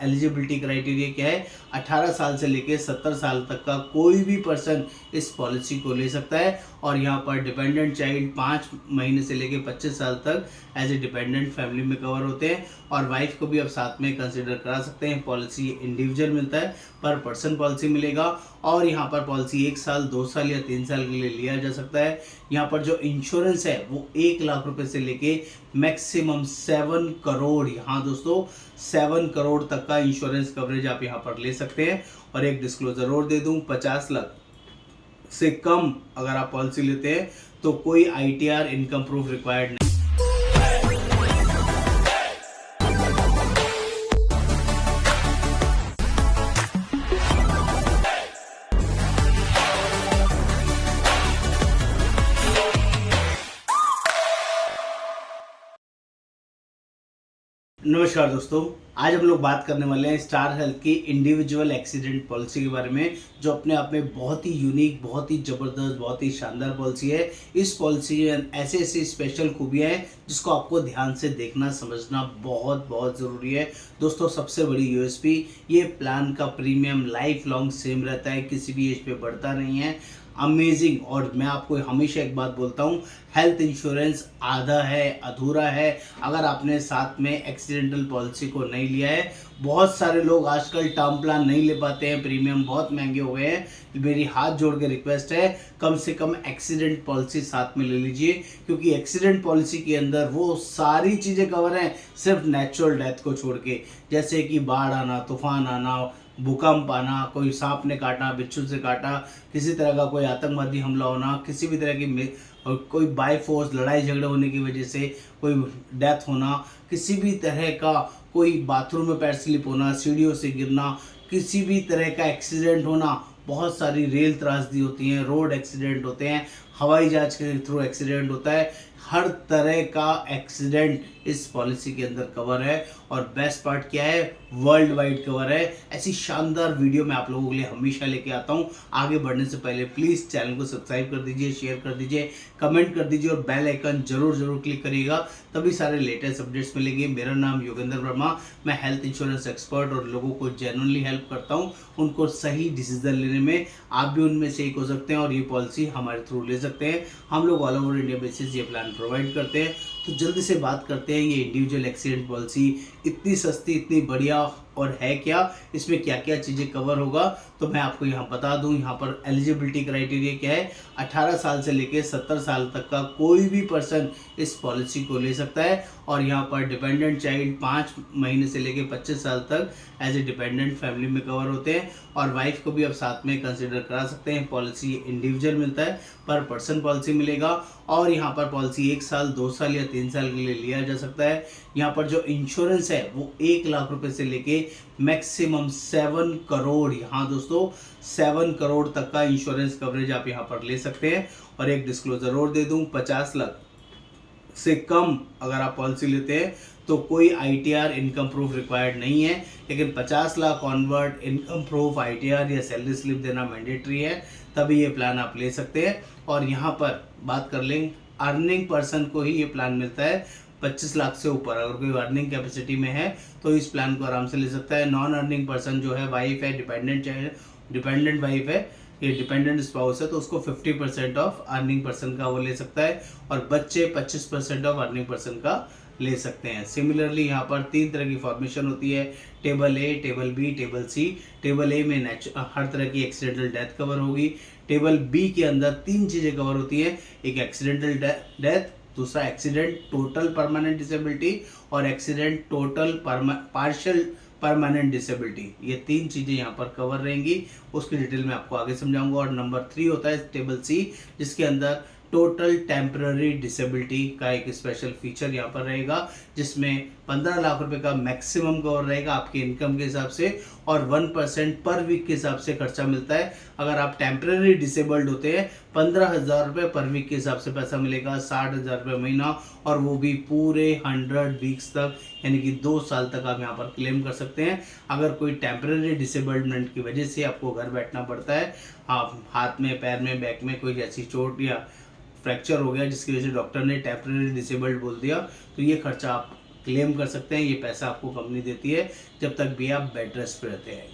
Eligibility criteria क्या है, 18 साल से लेकर 70 साल तक का कोई भी पर्सन इस पॉलिसी को ले सकता है। और यहाँ पर डिपेंडेंट चाइल्ड 5 महीने से लेकर 25 साल तक एज ए डिपेंडेंट फैमिली में कवर होते हैं। और वाइफ को भी अब साथ में कंसिडर करा सकते हैं। पॉलिसी इंडिविजुअल मिलता है, पर पर्सन पॉलिसी मिलेगा। और यहाँ पर पॉलिसी 1 साल, 2 साल या 3 साल के लिए लिया जा सकता है। यहाँ पर जो इंश्योरेंस है वो 1 लाख रुपए से लेके मैक्सिमम 7 करोड़, यहाँ दोस्तों 7 करोड़ तक का इंश्योरेंस कवरेज आप यहाँ पर ले सकते हैं। और एक डिस्क्लोजर और दे दूं, 50 लाख से कम अगर आप पॉलिसी लेते हैं तो कोई ITR इनकम प्रूफ रिक्वायर्ड नहीं। नमस्कार दोस्तों, आज हम लोग बात करने वाले हैं स्टार हेल्थ की इंडिविजुअल एक्सीडेंट पॉलिसी के बारे में, जो अपने आप में बहुत ही यूनिक, बहुत ही ज़बरदस्त, बहुत ही शानदार पॉलिसी है। इस पॉलिसी में ऐसे ऐसी स्पेशल खूबियाँ हैं जिसको आपको ध्यान से देखना समझना बहुत बहुत ज़रूरी है। दोस्तों, सबसे बड़ी USP, ये प्लान का प्रीमियम लाइफ लॉन्ग सेम रहता है, किसी भी एज पे बढ़ता नहीं है। अमेजिंग। और मैं आपको हमेशा एक बात बोलता हूँ, हेल्थ इंश्योरेंस आधा है, अधूरा है अगर आपने साथ में एक्सीडेंटल पॉलिसी को नहीं लिया है। बहुत सारे लोग आजकल टर्म प्लान नहीं ले पाते हैं, प्रीमियम बहुत महंगे हो गए हैं। मेरी हाथ जोड़ के रिक्वेस्ट है, कम से कम एक्सीडेंट पॉलिसी साथ में ले लीजिए, क्योंकि एक्सीडेंट पॉलिसी के अंदर वो सारी चीज़ें कवर हैं सिर्फ नेचुरल डेथ को छोड़ के, जैसे कि बाढ़ आना, तूफान आना, भूकंप आना, कोई सांप ने काटा, बिच्छू से काटा, किसी तरह का कोई आतंकवादी हमला होना, किसी भी तरह की कोई बाय फोर्स लड़ाई झगड़े होने की वजह से कोई डेथ होना, किसी भी तरह का कोई बाथरूम में पैर स्लिप होना, सीढ़ियों से गिरना, किसी भी तरह का एक्सीडेंट होना, बहुत सारी रेल त्रासदी होती हैं, रोड एक्सीडेंट होते हैं, हवाई जहाज के थ्रू एक्सीडेंट होता है, हर तरह का एक्सीडेंट इस पॉलिसी के अंदर कवर है। और बेस्ट पार्ट क्या है, वर्ल्ड वाइड कवर है। ऐसी शानदार वीडियो मैं आप लोगों के लिए हमेशा लेके आता हूँ। आगे बढ़ने से पहले प्लीज़ चैनल को सब्सक्राइब कर दीजिए, शेयर कर दीजिए, कमेंट कर दीजिए और बेल आइकन जरूर क्लिक करिएगा, तभी सारे लेटेस्ट अपडेट्स मिलेंगे। मेरा नाम योगेंद्र वर्मा, मैं हेल्थ इंश्योरेंस एक्सपर्ट और लोगों को जेन्युइनली हेल्प करता हूँ उनको सही डिसीजन लेने में। आप भी उनमें से एक हो सकते हैं और ये पॉलिसी हमारे थ्रू ले सकते हैं। हम लोग ऑल ओवर इंडिया बेसिस ये प्लान प्रोवाइड करते हैं। तो जल्दी से बात करते हैं, ये इंडिविजुअल एक्सीडेंट पॉलिसी इतनी सस्ती, इतनी बढ़िया और है क्या, इसमें क्या क्या चीज़ें कवर होगा, तो मैं आपको यहाँ बता दूँ। यहाँ पर एलिजिबिलिटी क्राइटेरिया क्या है, 18 साल से लेकर 70 साल तक का कोई भी पर्सन इस पॉलिसी को ले सकता है। और यहाँ पर डिपेंडेंट चाइल्ड 5 महीने से लेकर 25 साल तक एज ए डिपेंडेंट फैमिली में कवर होते हैं। और वाइफ को भी अब साथ में कंसिडर करा सकते हैं। पॉलिसी इंडिविजुअल मिलता है, पर पर्सन पॉलिसी मिलेगा। और यहाँ पर पॉलिसी 1 साल, 2 साल या 3 साल के लिए लिया जा सकता है। यहाँ पर जो इंश्योरेंस है वो 1 लाख रुपए से लेके मैक्सिमम 7 करोड़, यहाँ दोस्तों 7 करोड़ तक का इंश्योरेंस कवरेज आप यहाँ पर ले सकते हैं। और एक डिस्क्लोजर और दे दूं, 50 लाख से कम अगर आप पॉलिसी लेते हैं तो कोई ITR इनकम प्रूफ रिक्वायर्ड नहीं है, लेकिन 50 lakh onward income proof, ITR या सैलरी स्लिप देना मैंडेटरी है, तभी ये प्लान आप ले सकते हैं। और यहाँ पर बात कर लें, अर्निंग पर्सन को ही ये प्लान मिलता है 25 लाख से ऊपर। अगर कोई अर्निंग कैपेसिटी में है तो इस प्लान को आराम से ले सकता है। नॉन अर्निंग पर्सन जो है, वाइफ है, डिपेंडेंट वाइफ है, ये डिपेंडेंट स्पाउस है, तो उसको 50% ऑफ अर्निंग पर्सन का वो ले सकता है। और बच्चे 25% ऑफ अर्निंग पर्सन का ले सकते हैं। सिमिलरली यहाँ पर 3 तरह की फॉर्मेशन होती है, table A, table B, table C। Table A में हर तरह की एक्सीडेंटल डेथ कवर होगी। टेबल B के अंदर 3 चीज़ें कवर होती हैं, एक एक्सीडेंटल डेथ, दूसरा एक्सीडेंट टोटल परमानेंट डिसेबिलिटी और accident total partial permanent disability. ये 3 चीज़ें यहाँ पर कवर रहेंगी, उसकी डिटेल में आपको आगे समझाऊंगा। और नंबर 3 होता है टेबल C, जिसके अंदर टोटल टेम्पररी डिसेबिलिटी का एक स्पेशल फीचर यहाँ पर रहेगा, जिसमें 15 लाख रुपए का मैक्सिमम कवर रहेगा आपकी इनकम के हिसाब से, और 1% पर वीक के हिसाब से खर्चा मिलता है। अगर आप टेम्पररी डिसेबल्ड होते हैं, 15,000 रुपये पर वीक के हिसाब से पैसा मिलेगा, 60,000 रुपये महीना, और वो भी पूरे 100 वीक्स तक, यानी कि 2 साल तक आप यहाँ पर क्लेम कर सकते हैं। अगर कोई टेम्पररी डिसेबल्डमेंट की वजह से आपको घर बैठना पड़ता है, आप हाथ में, पैर में, बैक में कोई ऐसी चोट या फ्रैक्चर हो गया जिसकी वजह से डॉक्टर ने टेम्पररी डिसेबल्ड बोल दिया, तो ये खर्चा आप क्लेम कर सकते हैं। ये पैसा आपको कंपनी देती है जब तक भी आप बेड रेस्ट पे रहते हैं।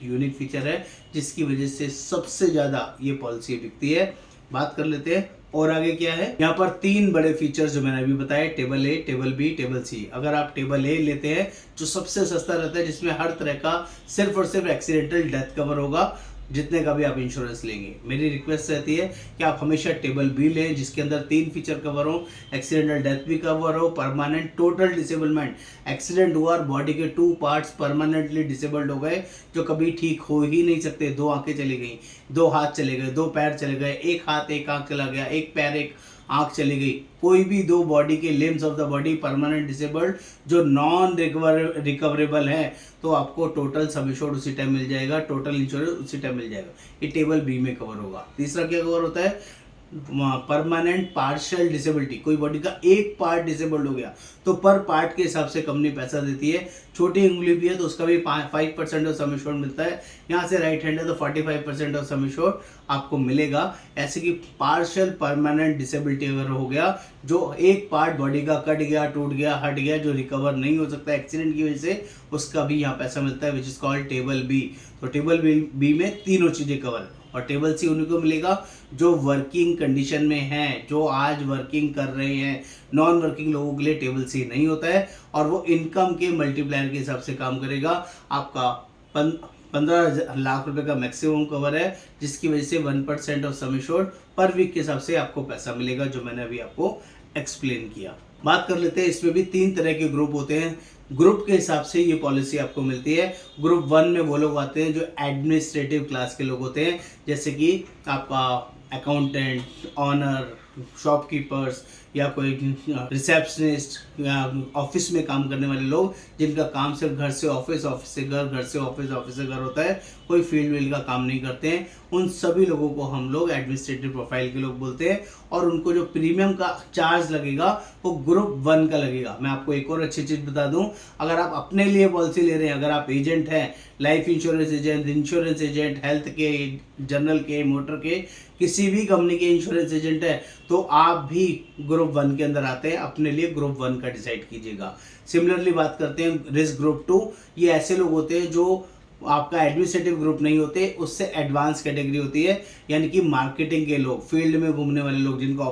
यूनिक फीचर है जिसकी वजह से सबसे ज़्यादा ये पॉलिसी बिकती है। बात कर लेते हैं और आगे क्या है। यहाँ पर 3 बड़े फीचर्स जो मैंने अभी बताए, टेबल ए, टेबल बी, टेबल सी। अगर आप टेबल ए लेते हैं जो सबसे सस्ता रहता है, जिसमें हर तरह का सिर्फ और सिर्फ एक्सीडेंटल डेथ कवर होगा जितने का भी आप इंश्योरेंस लेंगे। मेरी रिक्वेस्ट रहती है कि आप हमेशा टेबल बी लें जिसके अंदर 3 फीचर कवर हो, एक्सीडेंटल डेथ भी कवर हो, परमानेंट टोटल डिसेबलमेंट, एक्सीडेंट हुआ और बॉडी के 2 पार्ट्स परमानेंटली डिसेबल्ड हो गए जो कभी ठीक हो ही नहीं सकते। 2 आंखें चली गई, 2 हाथ चले गए, 2 पैर चले गए, 1 हाथ 1 आंख चला गया, 1 पैर 1 आंख चली गई, कोई भी 2 बॉडी के limbs of the body permanent disabled जो नॉन रिकवरेबल है, तो आपको टोटल सम एश्योर्ड उसी टाइम मिल जाएगा, टोटल इंश्योरेंस उसी टाइम मिल जाएगा। ये टेबल बी में कवर होगा। तीसरा क्या कवर होता है, परमानेंट पार्शियल डिसेबिलिटी। कोई बॉडी का एक पार्ट डिसेबल्ड हो गया तो पर पार्ट के हिसाब से कंपनी पैसा देती है। छोटी उंगली भी है तो उसका भी 5% ऑफ सम एश्योर्ड मिलता है। यहाँ से राइट हैंड है तो 45% ऑफ सम एश्योर्ड आपको मिलेगा। ऐसे कि पार्शियल परमानेंट डिसेबिलिटी अगर हो गया, जो एक पार्ट बॉडी का कट गया, टूट गया, हट गया, जो रिकवर नहीं हो सकता एक्सीडेंट की वजह से, उसका भी यहाँ पैसा मिलता है, which is called table B. तो टेबल बी में तीनों चीजें कवर। और टेबल सी उन्हीं को मिलेगा जो वर्किंग कंडीशन में हैं, जो आज वर्किंग कर रहे हैं। नॉन वर्किंग लोगों के लिए टेबल सी नहीं होता है और वो इनकम के मल्टीप्लायर के हिसाब से काम करेगा। आपका 15 लाख रुपए का मैक्सिमम कवर है जिसकी वजह से 1% ऑफ सम एश्योर्ड पर वीक के हिसाब से आपको पैसा मिलेगा, जो मैंने अभी आपको एक्सप्लेन किया। बात कर लेते हैं, इसमें भी 3 तरह के ग्रुप होते हैं। ग्रुप के हिसाब से ये पॉलिसी आपको मिलती है। ग्रुप 1 में वो लोग आते हैं जो एडमिनिस्ट्रेटिव क्लास के लोग होते हैं, जैसे कि आपका अकाउंटेंट, ऑनर, शॉपकीपर्स या कोई रिसेप्शनिस्ट या ऑफिस में काम करने वाले लोग, जिनका काम सिर्फ घर से ऑफिस, ऑफिस से घर, घर से ऑफिस, ऑफिस से घर होता है, कोई फील्ड वील्ड का काम नहीं करते हैं। उन सभी लोगों को हम लोग एडमिनिस्ट्रेटिव प्रोफाइल के लोग बोलते हैं। और उनको जो प्रीमियम का चार्ज लगेगा वो ग्रुप 1 का लगेगा। मैं आपको एक और अच्छी चीज़ बता दूं, अगर आप अपने लिए पॉलिसी ले रहे हैं, अगर आप एजेंट हैं, life insurance agent, insurance agent, health के, जनरल के, मोटर के, किसी भी कंपनी के इंश्योरेंस एजेंट है, तो आप भी ग्रुप 1 के अंदर आते हैं। अपने लिए ग्रुप 1 का डिसाइड कीजिएगा। सिमिलरली बात करते हैं रिस्क ग्रुप 2। ये ऐसे लोग होते हैं जो आपका एडमिनिस्ट्रेटिव ग्रुप नहीं होते, उससे एडवांस कैटेगरी होती है, यानी कि मार्केटिंग के लोग, फील्ड में घूमने वाले लोग, जिनको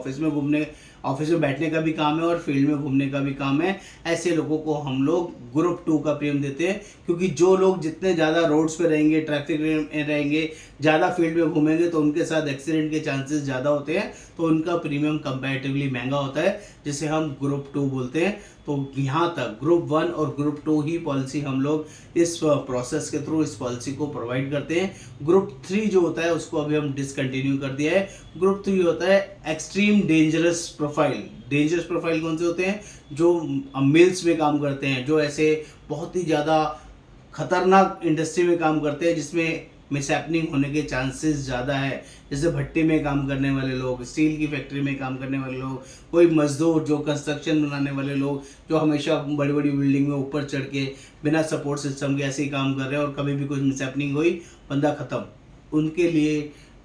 ऑफिस में बैठने का भी काम है और फील्ड में घूमने का भी काम है। ऐसे लोगों को हम लोग ग्रुप 2 का प्रीमियम देते हैं, क्योंकि जो लोग जितने ज़्यादा रोड्स पे रहेंगे, ट्रैफिक में रहेंगे, ज़्यादा फील्ड में घूमेंगे, तो उनके साथ एक्सीडेंट के चांसेस ज़्यादा होते हैं, तो उनका प्रीमियम कंपैरेटिवली महंगा होता है, जिसे हम ग्रुप 2 बोलते हैं। तो यहाँ तक ग्रुप 1 और ग्रुप 2 ही पॉलिसी हम लोग इस प्रोसेस के थ्रू इस पॉलिसी को प्रोवाइड करते हैं। ग्रुप 3 जो होता है उसको अभी हम डिसकंटिन्यू कर दिया है। ग्रुप 3 होता है extreme dangerous profile. Dangerous profile कौन से होते हैं? जो मिल्स में काम करते हैं, जो ऐसे बहुत ही ज़्यादा खतरनाक इंडस्ट्री में काम करते हैं जिसमें मिसहैपनिंग होने के चांसेस ज़्यादा है, जैसे भट्टी में काम करने वाले लोग, स्टील की फैक्ट्री में काम करने वाले लोग, कोई मजदूर जो कंस्ट्रक्शन बनाने वाले लोग, जो हमेशा बड़ी बड़ी बिल्डिंग में ऊपर चढ़ के बिना सपोर्ट सिस्टम के ऐसे ही काम कर रहे हैं और कभी भी कुछ मिसहैपनिंग हुई बंदा ख़त्म। उनके लिए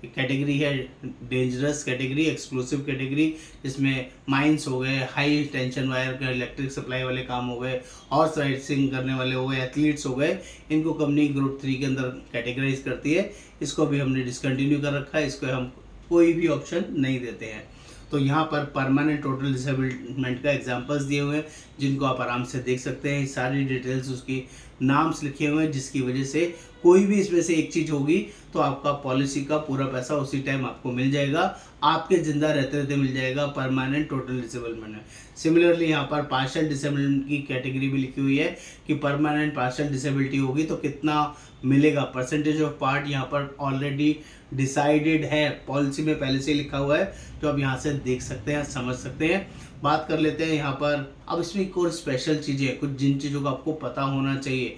कैटेगरी है डेंजरस कैटेगरी, एक्सक्लूसिव कैटेगरी, जिसमें माइंस हो गए, हाई टेंशन वायर का इलेक्ट्रिक सप्लाई वाले काम हो गए, हॉर्स राइडिंग करने वाले हो गए, एथलीट्स हो गए। इनको कंपनी ग्रुप 3 के अंदर कैटेगराइज करती है। इसको भी हमने डिसकंटिन्यू कर रखा है, इसको हम कोई भी ऑप्शन नहीं देते हैं। तो यहाँ पर परमानेंट टोटल डिसेबलमेंट का एग्जांपल्स दिए हुए हैं, जिनको आप आराम से देख सकते हैं। सारी डिटेल्स उसकी नाम्स लिखे हुए हैं, जिसकी वजह से कोई भी इसमें से एक चीज़ होगी तो आपका पॉलिसी का पूरा पैसा उसी टाइम आपको मिल जाएगा, आपके जिंदा रहते रहते मिल जाएगा परमानेंट टोटल डिसेबलमेंट में। सिमिलरली यहाँ पर पार्शियल डिसेबलमेंट की कैटेगरी भी लिखी हुई है कि परमानेंट पार्शियल डिसेबिलिटी होगी तो कितना मिलेगा। परसेंटेज ऑफ पार्ट यहाँ पर ऑलरेडी डिसाइडेड है, पॉलिसी में पहले से लिखा हुआ है, जो आप यहाँ से देख सकते हैं, समझ सकते हैं। बात कर लेते हैं यहाँ पर, अब इसमें एक और स्पेशल चीज़ें हैं, कुछ जिन चीज़ों का आपको पता होना चाहिए।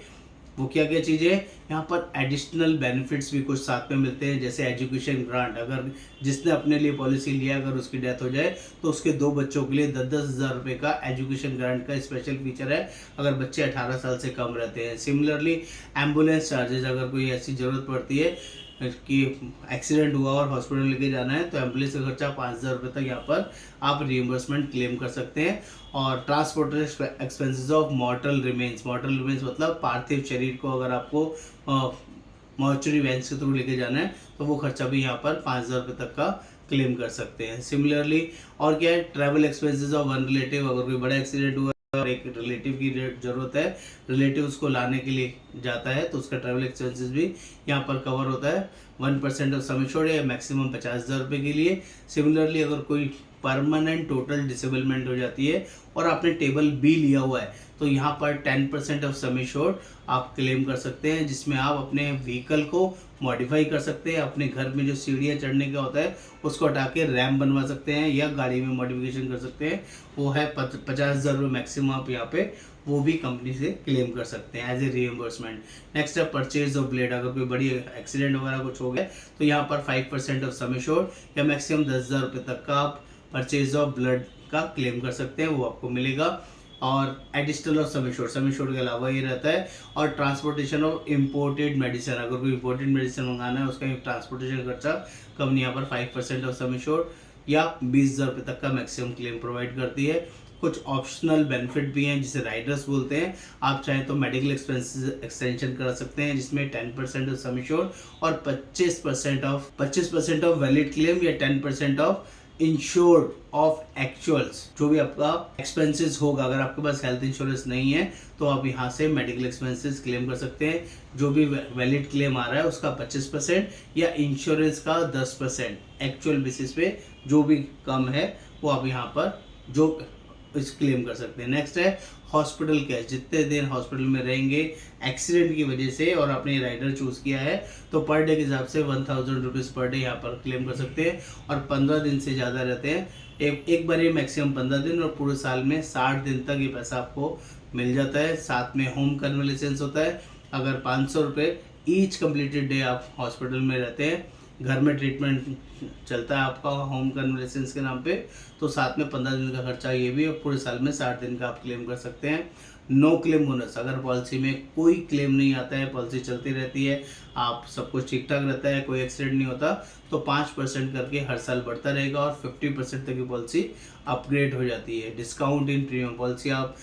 वो क्या क्या चीज़ें हैं? यहाँ पर एडिशनल बेनिफिट्स भी कुछ साथ में मिलते हैं, जैसे एजुकेशन ग्रांट। अगर जिसने अपने लिए पॉलिसी लिया, अगर उसकी डेथ हो जाए तो उसके 2 बच्चों के लिए 10-10 हज़ार रुपये का एजुकेशन ग्रांट का स्पेशल फीचर है, अगर बच्चे 18 साल से कम रहते हैं। सिमिलरली एम्बुलेंस चार्जेस, अगर कोई ऐसी ज़रूरत पड़ती है कि एक्सीडेंट हुआ और हॉस्पिटल लेके जाना है तो एम्बुलेंस का खर्चा 5,000 रुपये तक यहाँ पर आप रिइम्बर्समेंट क्लेम कर सकते हैं। और ट्रांसपोर्टेशन एक्सपेंसेस ऑफ मॉर्टल रिमेन्स मतलब पार्थिव शरीर को अगर आपको मॉर्चरी वैन्स के थ्रू लेके जाना है तो वो खर्चा भी यहाँ पर 5,000 रुपये तक का क्लेम कर सकते हैं। सिमिलरली और क्या है, travel expenses of one relative, अगर कोई बड़ा एक्सीडेंट हुआ और एक रिलेटिव की जरूरत है, रिलेटिव उसको लाने के लिए जाता है तो उसका ट्रैवल एक्सपेंसेस भी यहाँ पर कवर होता है 1% ऑफ सम एश्योर्ड या मैक्सिमम 50,000 रुपये के लिए। सिमिलरली अगर कोई परमानेंट टोटल डिसेबलमेंट हो जाती है और आपने टेबल बी लिया हुआ है तो यहाँ पर 10% ऑफ सम एश्योर्ड आप क्लेम कर सकते हैं, जिसमें आप अपने व्हीकल को मॉडिफाई कर सकते हैं। अपने घर में जो सीढ़ियाँ चढ़ने का होता है उसको हटा के रैम्प बनवा सकते हैं या गाड़ी में मॉडिफिकेशन कर सकते हैं। वो है 50,000 रुपये मैक्सिमम आप यहाँ पे वो भी कंपनी से क्लेम कर सकते हैं एज ए रीइंबर्समेंट। नेक्स्ट है परचेज ऑफ ब्लेड, अगर कोई बड़ी एक्सीडेंट वगैरह कुछ हो गया तो यहाँ पर 5% ऑफ सम एश्योर्ड या मैक्सिमम 10,000 रुपये तक का आप परचेज ऑफ ब्लड का क्लेम कर सकते हैं, वो आपको मिलेगा। और एडिशनल ऑफ सम एश्योर्ड के अलावा ये रहता है। और ट्रांसपोर्टेशन ऑफ इम्पोर्टेड मेडिसिन, अगर कोई इम्पोर्टेड मेडिसिन मंगाना है उसका ट्रांसपोर्टेशन खर्चा कंपनी यहाँ पर 5% ऑफ सम एश्योर्ड या 20,000 रुपये तक का मैक्सिमम क्लेम प्रोवाइड करती है। कुछ ऑप्शनल बेनिफिट भी हैं जिसे राइडर्स बोलते हैं। आप चाहें तो मेडिकल एक्सपेंसेस एक्सटेंशन करा सकते हैं जिसमें 10% ऑफ सम एश्योर्ड और 25% ऑफ वैलिड क्लेम या 10% ऑफ इंश्योर्ड ऑफ एक्चुअल्स, जो भी आपका एक्सपेंसेस होगा। अगर आपके पास हेल्थ इंश्योरेंस नहीं है तो आप यहाँ से मेडिकल एक्सपेंसेस क्लेम कर सकते हैं। जो भी वैलिड क्लेम आ रहा है उसका 25% या इंश्योरेंस का 10% एक्चुअल बेसिस पे जो भी कम है वो आप यहाँ पर जो इस क्लेम कर सकते हैं। नेक्स्ट है हॉस्पिटल कैश, जितने दिन हॉस्पिटल में रहेंगे एक्सीडेंट की वजह से और आपने राइडर चूज किया है तो पर डे के हिसाब से 1,000 रुपीज़ पर डे यहाँ पर क्लेम कर सकते हैं। और 15 दिन से ज़्यादा रहते हैं एक बार ये मैक्सिमम 15 दिन और पूरे साल में 60 दिन तक ये पैसा आपको मिल जाता है। साथ में होम कन्वलेसेंस होता है, अगर 500 रुपये ईच कम्प्लीटेड डे आप हॉस्पिटल में रहते हैं, घर में ट्रीटमेंट चलता है आपका होम कन्वलेसेंस के नाम पे, तो साथ में 15 दिन का खर्चा ये भी, और पूरे साल में 60 दिन का आप क्लेम कर सकते हैं। नो क्लेम बोनस, अगर पॉलिसी में कोई क्लेम नहीं आता है, पॉलिसी चलती रहती है, आप सब कुछ ठीक ठाक रहता है, कोई एक्सीडेंट नहीं होता, तो 5% करके हर साल बढ़ता रहेगा और 50% तक की पॉलिसी अपग्रेड हो जाती है। डिस्काउंट इन प्रीमियम पॉलिसी, आप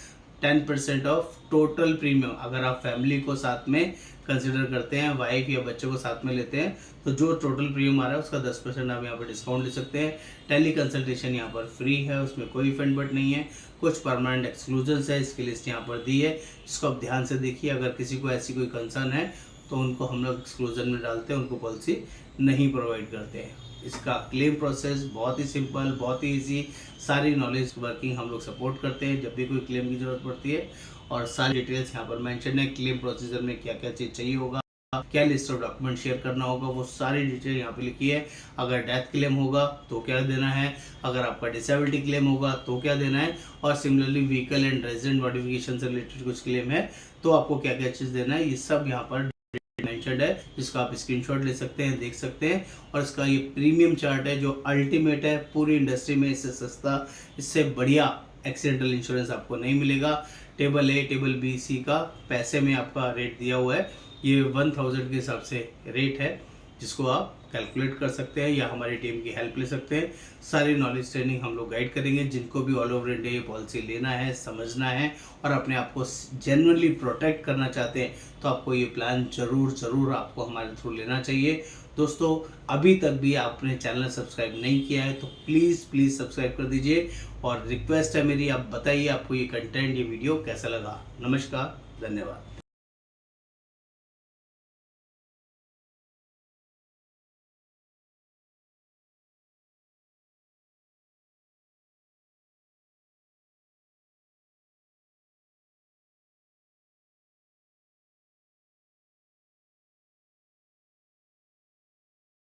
10% ऑफ टोटल प्रीमियम, अगर आप फैमिली को साथ में कंसिडर करते हैं, वाइफ या बच्चों को साथ में लेते हैं, तो जो टोटल प्रीमियम आ रहा है उसका 10% आप यहाँ पर डिस्काउंट ले सकते हैं। टेली कंसल्टेशन यहाँ पर फ्री है, उसमें कोई फंड बट नहीं है। कुछ परमानेंट एक्सक्लूजन्स है, इसकी लिस्ट यहाँ पर दी है, जिसको आप ध्यान से देखिए। अगर किसी को ऐसी कोई कंसर्न है तो उनको हम लोग एक्सक्लूजन में डालते हैं, उनको पॉलिसी नहीं प्रोवाइड करते हैं। इसका क्लेम प्रोसेस बहुत ही सिंपल, बहुत ही ईजी, सारी नॉलेज वर्किंग हम लोग सपोर्ट करते हैं जब भी कोई क्लेम की ज़रूरत पड़ती है। और सारी डिटेल्स यहाँ पर मेंशन है, क्लेम प्रोसीजर में क्या क्या चीज़ चाहिए होगा, क्या लिस्ट ऑफ डॉक्यूमेंट शेयर करना होगा, वो सारी डिटेल यहाँ पे लिखी है। अगर डेथ क्लेम होगा तो क्या देना है, अगर आपका डिसेबिलिटी क्लेम होगा तो क्या देना है, और similarly vehicle and resident modification से रिलेटेड कुछ क्लेम है तो आपको क्या क्या चीज़ देना है, ये सब यहाँ पर मेंशन्ड है, जिसका आप स्क्रीनशॉट ले सकते हैं, देख सकते हैं। और इसका ये प्रीमियम चार्ट है जो अल्टीमेट है, पूरी इंडस्ट्री में इससे सस्ता, इससे बढ़िया एक्सीडेंटल इंश्योरेंस आपको नहीं मिलेगा। टेबल ए, टेबल बी, सी का पैसे में आपका रेट दिया हुआ है, ये 1000 के हिसाब से रेट है, जिसको आप कैलकुलेट कर सकते हैं या हमारी टीम की हेल्प ले सकते हैं। सारी नॉलेज ट्रेनिंग हम लोग गाइड करेंगे, जिनको भी ऑल ओवर इंडिया ये पॉलिसी लेना है, समझना है और अपने आप को जेन्युइनली प्रोटेक्ट करना चाहते हैं तो आपको ये प्लान ज़रूर आपको हमारे थ्रू लेना चाहिए। दोस्तों, अभी तक भी आपने चैनल सब्सक्राइब नहीं किया है तो प्लीज़ सब्सक्राइब कर दीजिए। और रिक्वेस्ट है मेरी, आप बताइए आपको ये कंटेंट, ये वीडियो कैसा लगा। नमस्कार, धन्यवाद।